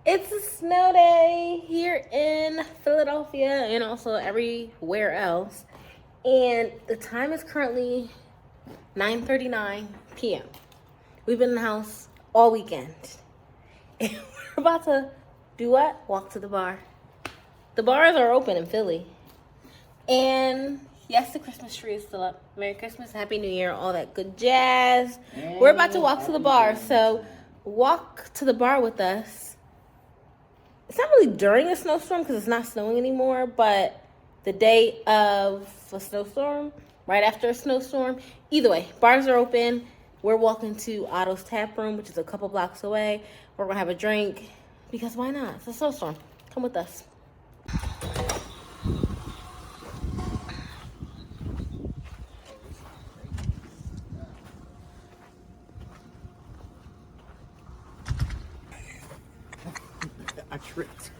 It's a snow day here in Philadelphia and also everywhere else. And the time is currently 9:39 p.m. We've been in the house all weekend. And we're about to do what? Walk to the bar. The bars are open in Philly. And yes, the Christmas tree is still up. Merry Christmas, Happy New Year, all that good jazz. We're about to walk to the bar. So walk to the bar with us. It's not really during a snowstorm because it's not snowing anymore, but the day of a snowstorm, right after a snowstorm. Either way, bars are open. We're walking to Otto's Tap Room, which is a couple blocks away. We're going to have a drink because why not? It's a snowstorm. Come with us. I tripped.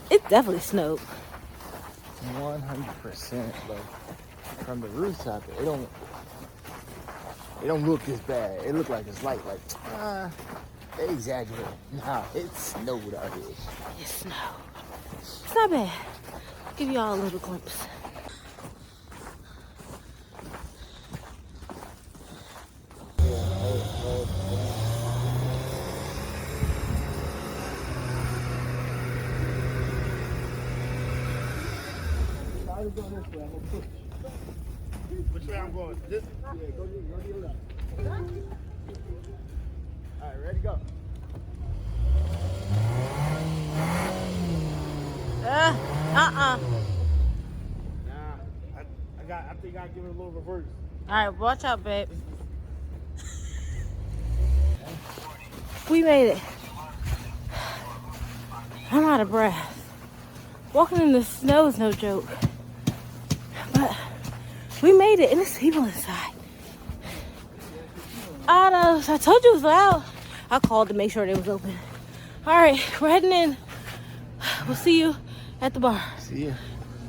It definitely snowed. 100%, but from the rooftop, it don't look this bad. It look like it's light, like they exaggerate. Nah, it snowed out here. It snowed. It's not bad. I'll give y'all a little glimpse. Which way I'm going? This? Yeah, go to your left. All right, ready, go. Nah, I think I give it a little reverse. All right, watch out, babe. We made it. I'm out of breath. Walking in the snow is no joke. But we made it, and there's people inside. Otto's, I told you it was loud. I called to make sure they was open. All right, we're heading in. We'll see you at the bar. See ya.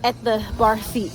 At the bar seat.